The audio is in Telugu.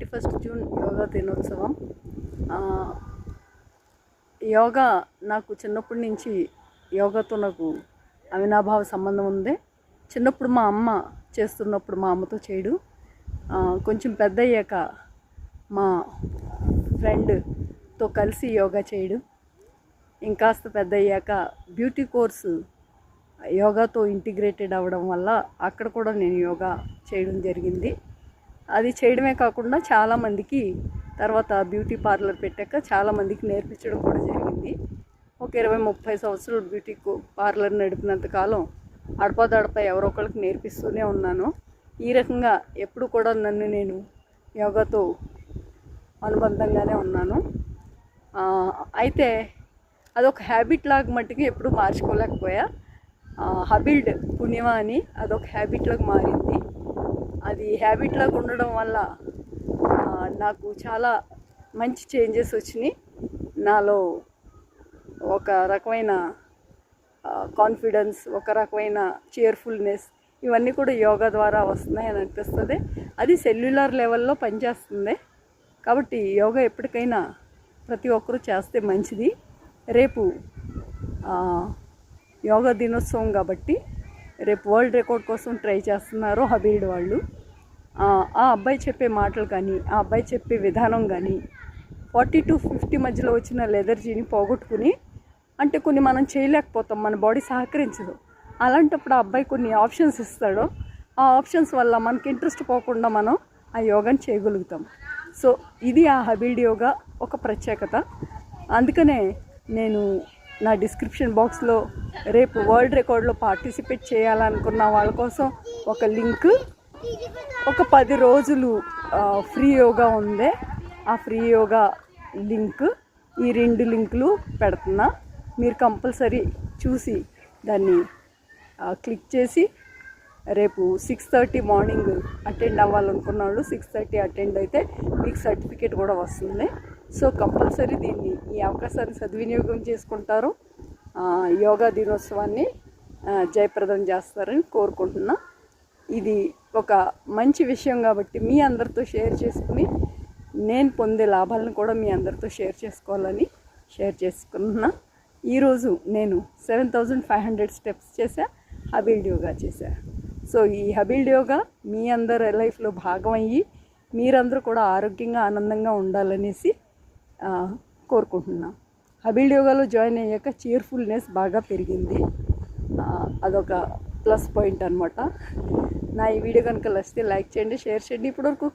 21 జూన్ యోగా దినోత్సవం. యోగా నాకు చిన్నప్పటి నుంచి యోగాతో నాకు అవినాభావ సంబంధం ఉంది. చిన్నప్పుడు మా అమ్మ చేస్తున్నప్పుడు మా అమ్మతో చేయడం, కొంచెం పెద్ద అయ్యాక మా ఫ్రెండ్తో కలిసి యోగా చేయడం, ఇంకాస్త పెద్ద అయ్యాక బ్యూటీ కోర్సు యోగాతో ఇంటిగ్రేటెడ్ అవ్వడం వల్ల అక్కడ కూడా నేను యోగా చేయడం జరిగింది. అది చేయడమే కాకుండా చాలామందికి తర్వాత బ్యూటీ పార్లర్ పెట్టాక చాలామందికి నేర్పించడం కూడా జరిగింది. ఒక 20-30 సంవత్సరాలు బ్యూటీ పార్లర్ నడిపినంత కాలం అడపదడప ఎవరో ఒకరికి నేర్పిస్తూనే ఉన్నాను. ఈ రకంగా ఎప్పుడు కూడా నన్ను నేను యోగాతో అనుబంధంగానే ఉన్నాను. అయితే అదొక హ్యాబిట్ లాగా మట్టుకు ఎప్పుడు మార్చుకోలేకపోయా. హబిల్డ్ పుణ్యమా అని అదొక హ్యాబిట్ లాగా మారింది. అది హ్యాబిట్ లాగా ఉండడం వల్ల నాకు చాలా మంచి చేంజెస్ వచ్చినాయి. నాలో ఒక రకమైన కాన్ఫిడెన్స్, ఒక రకమైన చేర్ఫుల్నెస్, ఇవన్నీ కూడా యోగా ద్వారా వస్తున్నాయి అని అనిపిస్తుంది. అది సెల్యులర్ లెవెల్లో పనిచేస్తుంది. కాబట్టి యోగా ఎప్పటికైనా ప్రతి ఒక్కరూ చేస్తే మంచిది. రేపు యోగా దినోత్సవం కాబట్టి రేపు వరల్డ్ రికార్డ్ కోసం ట్రై చేస్తున్నారు హబీల్డ్ వాళ్ళు. ఆ అబ్బాయి చెప్పే మాటలు కానీ, ఆ అబ్బాయి చెప్పే విధానం కానీ 40 to 50 మధ్యలో వచ్చిన లెదర్జీని పోగొట్టుకుని, అంటే కొన్ని మనం చేయలేకపోతాం, మన బాడీ సహకరించదు. అలాంటప్పుడు ఆ అబ్బాయి కొన్ని ఆప్షన్స్ ఇస్తాడు. ఆ ఆప్షన్స్ వల్ల మనకి ఇంట్రెస్ట్ పోకుండా మనం ఆ యోగాని చేయగలుగుతాం. సో ఇది ఆ హబీల్డ్ యోగా ఒక ప్రత్యేకత. అందుకనే నేను నా డిస్క్రిప్షన్ బాక్స్లో రేపు వరల్డ్ రికార్డ్లో పార్టిసిపేట్ చేయాలనుకున్న వాళ్ళ కోసం ఒక లింక్, ఒక 10 రోజులు ఫ్రీ యోగా ఉంది. ఆ ఫ్రీ యోగా లింక్, ఈ 2 లింకులు పెడుతున్నా. మీరు కంపల్సరీ చూసి దాన్ని క్లిక్ చేసి రేపు 6:30 మార్నింగ్ అటెండ్ అవ్వాలనుకున్న వాళ్ళు 6:30 అటెండ్ అయితే మీకు సర్టిఫికేట్ కూడా వస్తుంది. సో కంపల్సరీ ఈ అవకాశాన్ని సద్వినియోగం చేసుకుంటారు. యోగా దినోత్సవాన్ని జయప్రదం చేస్తారని కోరుకుంటున్నా. ఇది ఒక మంచి విషయం కాబట్టి మీ అందరితో షేర్ చేసుకుని నేను పొందే లాభాలను కూడా మీ అందరితో షేర్ చేసుకున్నా. ఈరోజు నేను 7500 స్టెప్స్ చేశా, హబీల్డ్ యోగా చేశా. సో ఈ హబీల్డ్ యోగా మీ అందరి లైఫ్లో భాగం అయ్యి మీరందరూ కూడా ఆరోగ్యంగా ఆనందంగా ఉండాలనేసి కోరుకుంటున్నాం. హబీల్డ్ యోగాలో జాయిన్ అయ్యాక చేర్ఫుల్నెస్ బాగా పెరిగింది. అదొక ప్లస్ పాయింట్ అనమాట. నా ఈ వీడియో కనుక నచ్చితే లైక్ చేయండి, షేర్ చేయండి. ఇప్పటివరకు